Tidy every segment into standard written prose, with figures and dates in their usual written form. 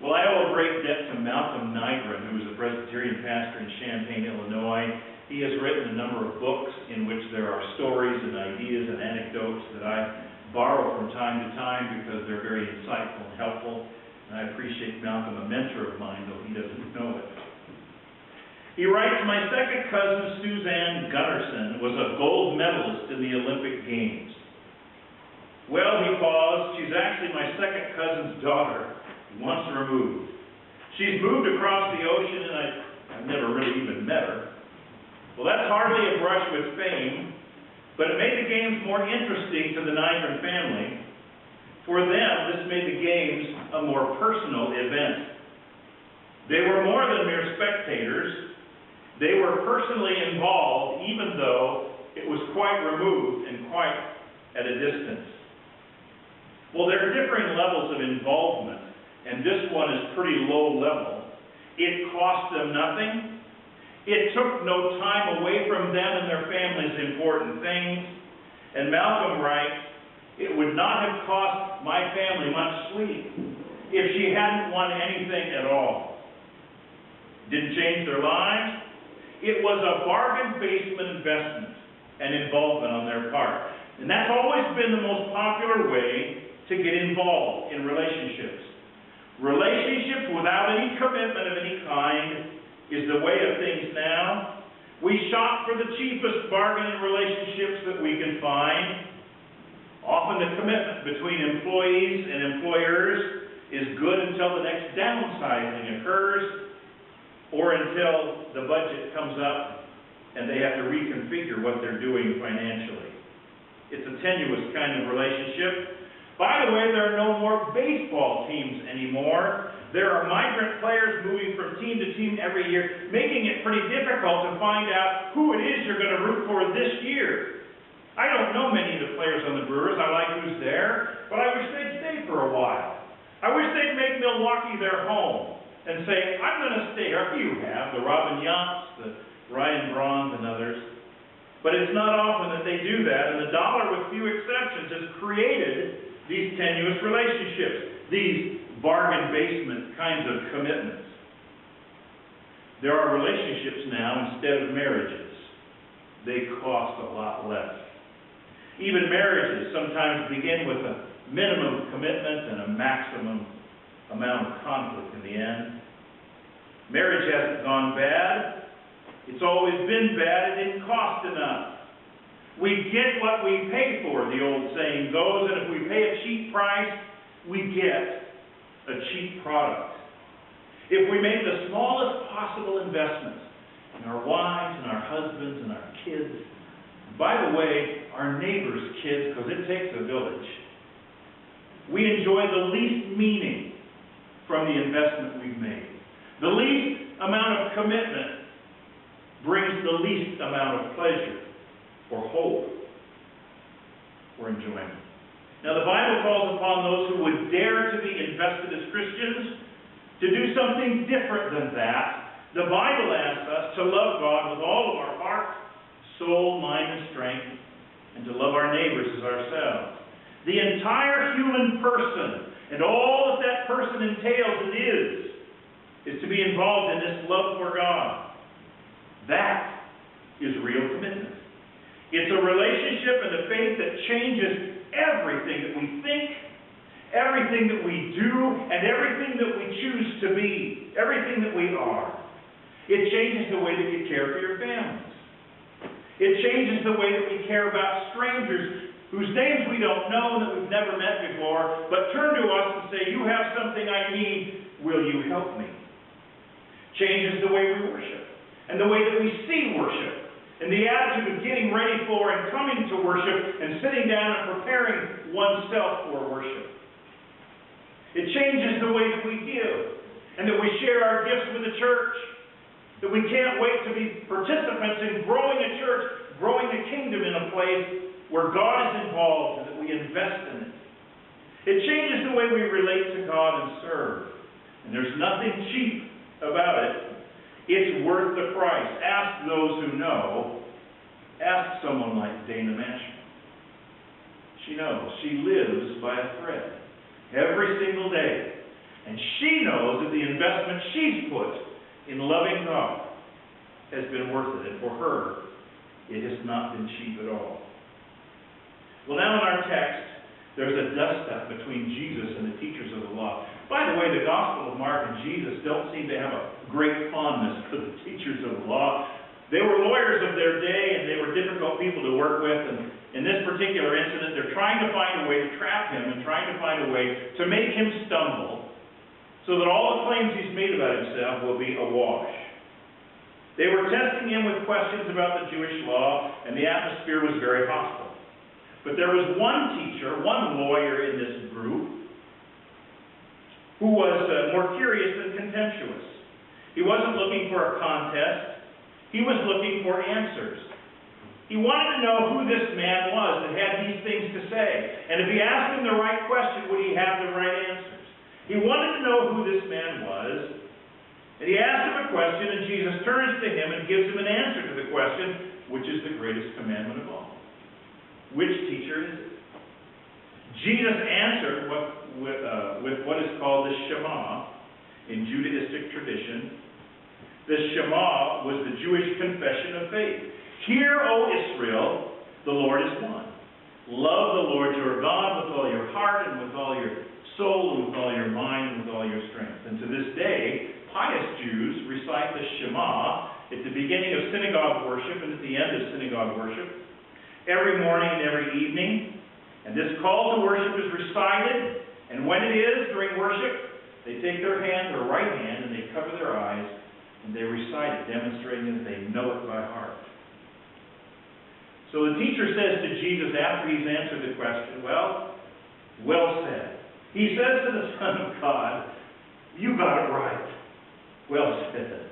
Well, I owe a great debt to Malcolm Nygren, who is a Presbyterian pastor in Champaign, Illinois. He has written a number of books in which there are stories and ideas and anecdotes that I borrow from time to time because they're very insightful and helpful. And I appreciate Malcolm, a mentor of mine, though he doesn't know it. He writes, "My second cousin, Suzanne Gunnarsson, was a gold medalist in the Olympic Games." Well, he paused, she's actually my second cousin's daughter, once removed. She's moved across the ocean, and I've never really even met her. Well, that's hardly a brush with fame, but it made the Games more interesting to the Nygren family. For them, this made the Games a more personal event. They were more than mere spectators. They were personally involved, even though it was quite removed and quite at a distance. Well, there are differing levels of involvement, and this one is pretty low level. It cost them nothing. It took no time away from them and their family's important things. And Malcolm writes, "It would not have cost my family much sleep if she hadn't won anything at all. Didn't change their lives. It was a bargain basement investment and involvement on their part." And that's always been the most popular way to get involved in relationships. Relationships without any commitment of any kind is the way of things now. We shop for the cheapest bargain in relationships that we can find. Often the commitment between employees and employers is good until the next downsizing occurs, or until the budget comes up and they have to reconfigure what they're doing financially. It's a tenuous kind of relationship. By the way, there are no more baseball teams anymore. There are migrant players moving from team to team every year, making it pretty difficult to find out who it is you're going to root for this year. I don't know many of the players on the Brewers. I like who's there, but I wish they'd stay for a while. I wish they'd make Milwaukee their home and say, "I'm going to stay here." You have the Robin Yountz, the Ryan Braun, and others. But it's not often that they do that, and the dollar, with few exceptions, has created these tenuous relationships, these bargain basement kinds of commitments. There are relationships now instead of marriages. They cost a lot less. Even marriages sometimes begin with a minimum commitment and a maximum amount of conflict in the end. Marriage hasn't gone bad. It's always been bad. It didn't cost enough. We get what we pay for, the old saying goes, and if we pay a cheap price, we get a cheap product. If we make the smallest possible investments in our wives and our husbands and our kids, and by the way, our neighbors' kids, because it takes a village, we enjoy the least meaning from the investment we've made. The least amount of commitment brings the least amount of pleasure or hope or enjoyment. Now, the Bible calls upon those who would dare to be invested as Christians to do something different than that. The Bible asks us to love God with all of our heart, soul, mind, and strength, and to love our neighbors as ourselves. The entire human person and all that that person entails and is to be involved in this love for God. That is real commitment. It's a relationship and a faith that changes everything that we think, everything that we do, and everything that we choose to be, everything that we are. It changes the way that you care for your families. It changes the way that we care about strangers whose names we don't know and that we've never met before, but turn to us and say, "You have something I need, will you help me?" Changes the way we worship and the way that we see worship, and the attitude of getting ready for and coming to worship and sitting down and preparing oneself for worship. It changes the way that we give and that we share our gifts with the church, that we can't wait to be participants in growing a church, growing a kingdom in a place where God is involved and that we invest in it. It changes the way we relate to God and serve, and there's nothing cheap about it. It's worth the price. Ask those who know. Ask someone like Dana Mashman. She knows. She lives by a thread every single day. And she knows that the investment she's put in loving God has been worth it. And for her, it has not been cheap at all. Well, now in our text, there's a dust-up between Jesus and the teachers of the law. By the way, the Gospel of Mark and Jesus don't seem to have a great fondness for the teachers of the law. They were lawyers of their day, and they were difficult people to work with. And in this particular incident, they're trying to find a way to trap him and trying to find a way to make him stumble so that all the claims he's made about himself will be awash. They were testing him with questions about the Jewish law, and the atmosphere was very hostile. But there was one teacher, one lawyer in this group, who was more curious than contemptuous. He wasn't looking for a contest. He was looking for answers. He wanted to know who this man was that had these things to say. And if he asked him the right question, would he have the right answers? He wanted to know who this man was. And he asked him a question, and Jesus turns to him and gives him an answer to the question, which is the greatest commandment of all. Which teacher is it? Jesus answered with what is called the Shema in Judaistic tradition. The Shema was the Jewish confession of faith. Hear, O Israel, the Lord is one. Love the Lord your God with all your heart and with all your soul and with all your mind and with all your strength. And to this day, pious Jews recite the Shema at the beginning of synagogue worship and at the end of synagogue worship, every morning and every evening. And this call to worship is recited, and when it is during worship, they take their right hand, and they cover their eyes, and they recite it, demonstrating that they know it by heart. So the teacher says to Jesus after he's answered the question, well said. He says to the Son of God, you got it right. Well said.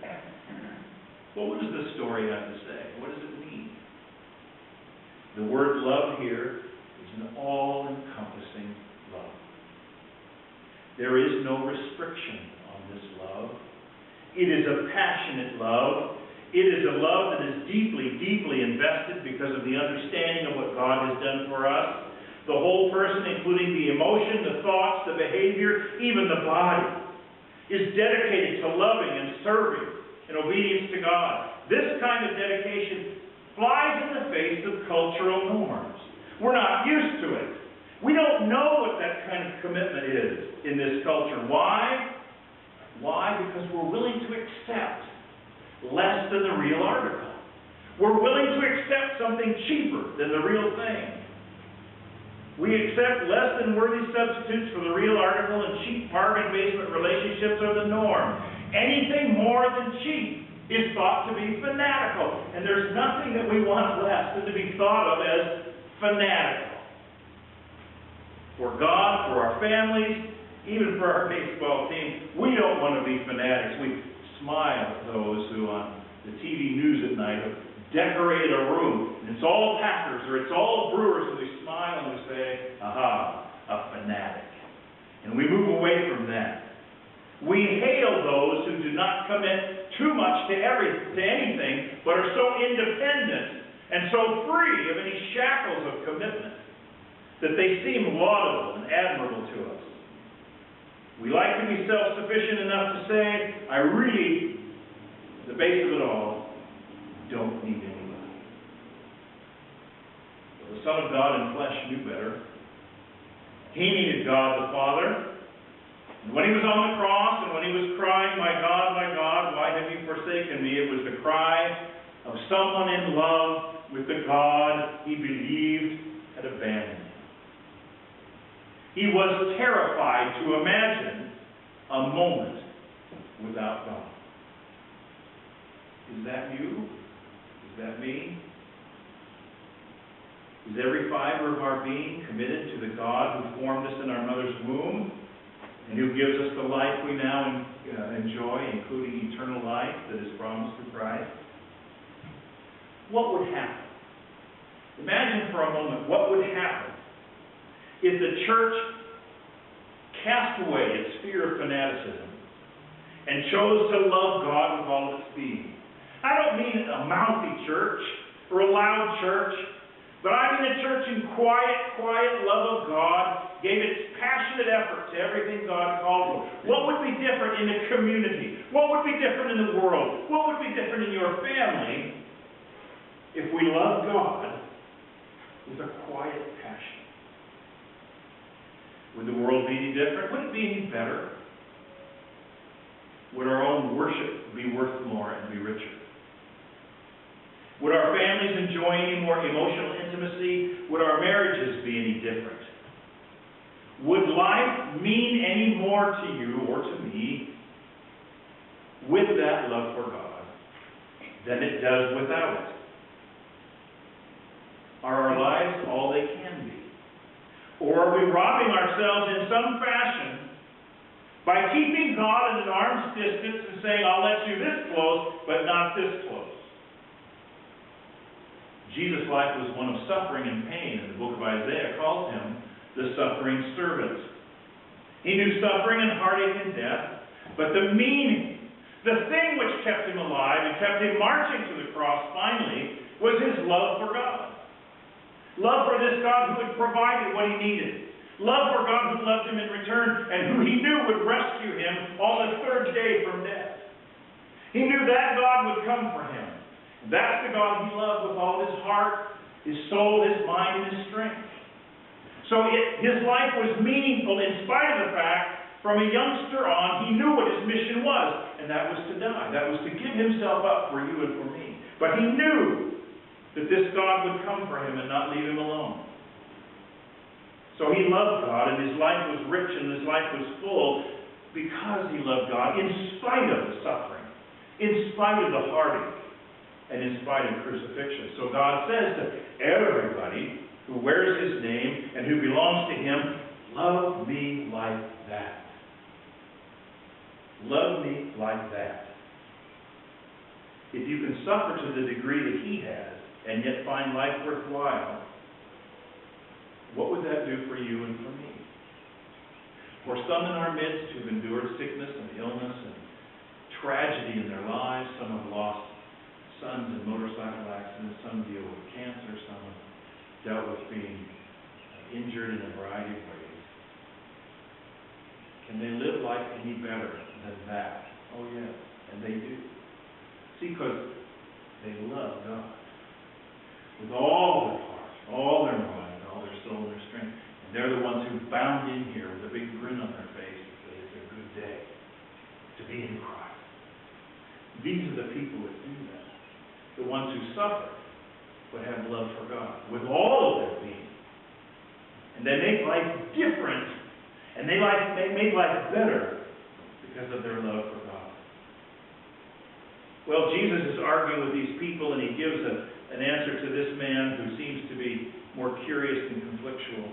Well, what does this story have to say? What does it mean? The word love here is an all-encompassing love. There is no restriction on this love. It is a passionate love. It is a love that is deeply, deeply invested because of the understanding of what God has done for us. The whole person, including the emotion, the thoughts, the behavior, even the body, is dedicated to loving and serving in obedience to God. This kind of dedication flies in the face of cultural norms. We're not used to it. We don't know what that kind of commitment is in this culture. Why? Why? Because we're willing to accept less than the real article. We're willing to accept something cheaper than the real thing. We accept less than worthy substitutes for the real article, and cheap bargain basement relationships are the norm. Anything more than cheap is thought to be fanatical. And there's nothing that we want less than to be thought of as fanatical. For God, for our families, even for our baseball team, we don't want to be fanatics. We smile at those who on the TV news at night have decorated a room, and it's all Packers or it's all Brewers, and we smile and we say, aha, a fanatic. And we move away from that. We hail those who do not commit too much to anything, but are so independent and so free of any shackles of commitment that they seem laudable and admirable to us. We like to be self-sufficient enough to say, I really, at the base of it all, don't need anybody. But the Son of God in flesh knew better. He needed God the Father. And when he was on the cross and when he was crying, my God, why have you forsaken me? It was the cry of someone in love with the God he believed had abandoned him. He was terrified to imagine a moment without God. Is that you? Is that me? Is every fiber of our being committed to the God who formed us in our mother's womb and who gives us the life we now enjoy, including eternal life that is promised through Christ? What would happen? Imagine for a moment what would happen if the church cast away its fear of fanaticism and chose to love God with all of its being. I don't mean a mouthy church or a loud church, But I'm in the church in quiet love of God, gave its passionate effort to everything God called for. What would be different in the community? What would be different in the world? What would be different in your family if we love God with a quiet passion? Would the world be any different? Would it be any better? Would our own worship be worth more and be richer? Would our families enjoy any more emotional intimacy? Would our marriages be any different? Would life mean any more to you or to me with that love for God than it does without it? Are our lives all they can be? Or are we robbing ourselves in some fashion by keeping God at an arm's distance and saying, I'll let you this close, but not this close? Jesus' life was one of suffering and pain, and the book of Isaiah calls him the suffering servant. He knew suffering and heartache and death, but the meaning, the thing which kept him alive and kept him marching to the cross finally, was his love for God. Love for this God who had provided what he needed. Love for God who loved him in return and who he knew would rescue him on the third day from death. He knew that God would come for him. That's the God he loved with all his heart, his soul, his mind, and his strength. So his life was meaningful in spite of the fact, from a youngster on, he knew what his mission was, and that was to die. That was to give himself up for you and for me. But he knew that this God would come for him and not leave him alone. So he loved God, and his life was rich and his life was full because he loved God in spite of the suffering, in spite of the heartache, and in spite of crucifixion. So God says to everybody who wears his name and who belongs to him, love me like that. Love me like that. If you can suffer to the degree that he has and yet find life worthwhile, what would that do for you and for me? For some in our midst who've endured sickness and illness and tragedy in their lives, some have lost sons in motorcycle accidents, some deal with cancer, some have dealt with being injured in a variety of ways. Can they live life any better than that? Oh yes, and they do. See, because they love God with all their heart, all their mind, all their soul and their strength. And they're the ones who bound in here with a big grin on their face and say it's a good day to be in Christ. These are the people that do that. The ones who suffer, but have love for God with all of their being. And they make life different, and they make life better because of their love for God. Well, Jesus is arguing with these people, and he gives an answer to this man who seems to be more curious and conflictual.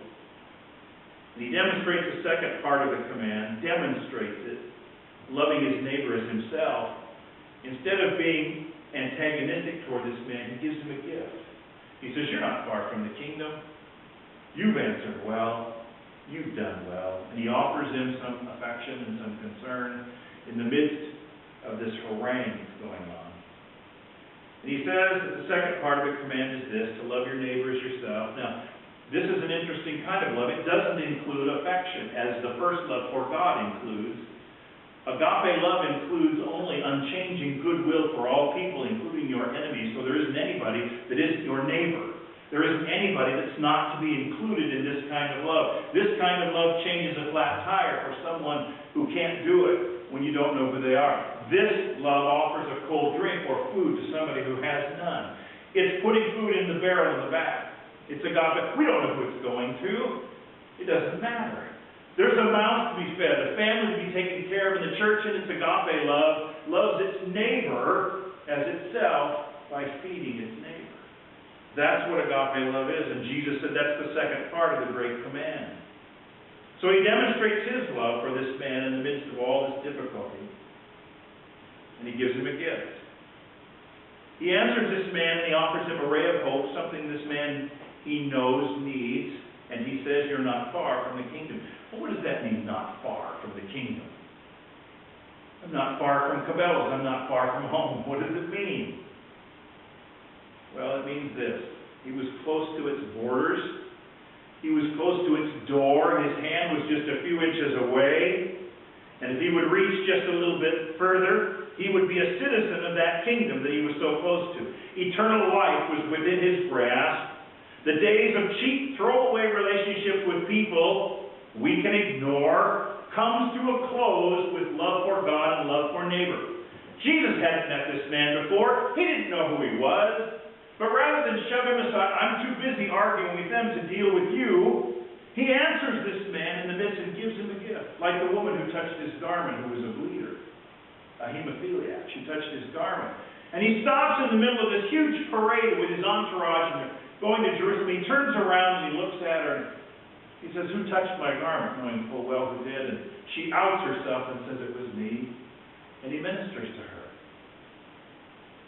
And he demonstrates the second part of the command, demonstrates it, loving his neighbor as himself. Instead of being antagonistic toward this man, he gives him a gift. He says, you're not far from the kingdom. You've answered well. You've done well. And he offers him some affection and some concern in the midst of this harangue that's going on. And he says that the second part of the command is this, to love your neighbor as yourself. Now, this is an interesting kind of love. It doesn't include affection, as the first love for God includes. Agape love includes only unchanging goodwill for all people, including your enemies. So there isn't anybody that isn't your neighbor. There isn't anybody that's not to be included in this kind of love. This kind of love changes a flat tire for someone who can't do it when you don't know who they are. This love offers a cold drink or food to somebody who has none. It's putting food in the barrel in the back. It's agape. We don't know who it's going to. It doesn't matter. There's a mouth to be fed, a family to be taken care of, and the church in its agape love loves its neighbor as itself by feeding its neighbor. That's what agape love is, and Jesus said that's the second part of the great command. So he demonstrates his love for this man in the midst of all this difficulty, and he gives him a gift. He answers this man and he offers him a ray of hope, something this man he knows needs, and he says, you're not far from the kingdom. Well, what does that mean, not far from the kingdom? I'm not far from Cabela's. I'm not far from home. What does it mean? Well, it means this. He was close to its borders. He was close to its door. His hand was just a few inches away. And if he would reach just a little bit further, he would be a citizen of that kingdom that he was so close to. Eternal life was within his grasp. The days of cheap, throwaway relationship with people we can ignore comes to a close with love for God and love for neighbor. Jesus hadn't met this man before. He didn't know who he was. But rather than shove him aside, I'm too busy arguing with them to deal with you, he answers this man in the midst and gives him a gift. Like the woman who touched his garment, who was a bleeder, a hemophiliac. She touched his garment. And he stops in the middle of this huge parade with his entourage, and they're going to Jerusalem. He turns around and he looks at her, and he says, "Who touched my garment?" Knowing full well who did. And she outs herself and says, "It was me." And he ministers to her.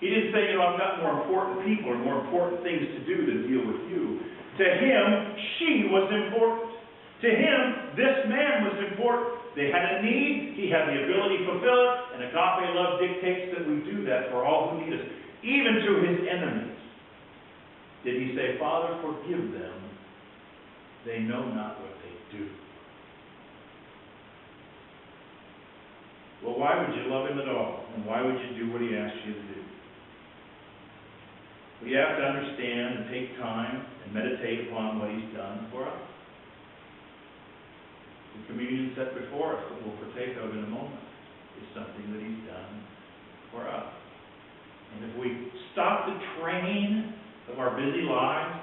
He didn't say, I've got more important people or more important things to do than deal with you. To him, she was important. To him, this man was important. They had a need. He had the ability to fulfill it. And agape love dictates that we do that for all who need us, even to his enemies. Did he say, "Father, forgive them. They know not what they do"? Well, why would you love him at all? And why would you do what he asked you to do? We have to understand and take time and meditate upon what he's done for us. The communion set before us that we'll partake of in a moment is something that he's done for us. And if we stop the train of our busy lives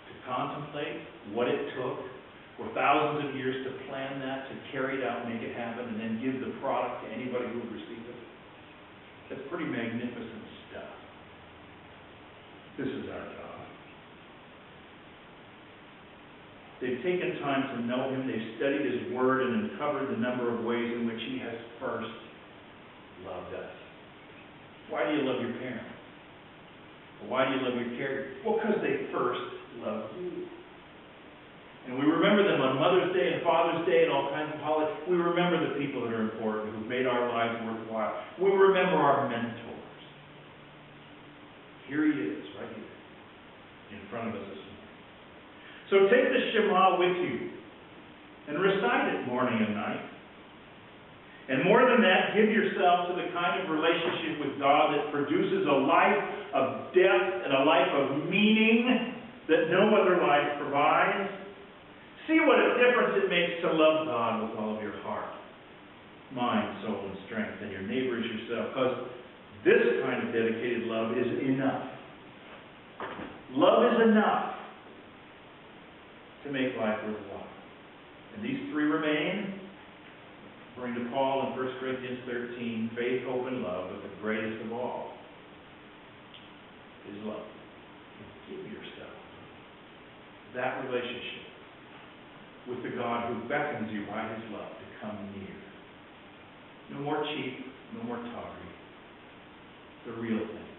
to contemplate what it took for thousands of years to plan that, to carry it out, make it happen, and then give the product to anybody who would receive it, that's pretty magnificent stuff. This is our God. They've taken time to know him. They've studied his word and uncovered the number of ways in which he has first loved us. Why do you love your parents? Why do you love your caregivers? Well, because they first loved you. And we remember them on Mother's Day and Father's Day and all kinds of holidays. We remember the people that are important, who've made our lives worthwhile. We remember our mentors. Here he is, right here, in front of us this morning. So take the Shema with you and recite it morning and night. And more than that, give yourself to the kind of relationship with God that produces a life of depth and a life of meaning that no other life provides. See what a difference it makes to love God with all of your heart, mind, soul, and strength, and your neighbor as yourself. Because this kind of dedicated love is enough. Love is enough to make life worthwhile. And these three remain, according to Paul in 1 Corinthians 13, faith, hope, and love, but the greatest of all is love. Give yourself that relationship with the God who beckons you by his love to come near. No more cheap, no more tawdry. The real thing.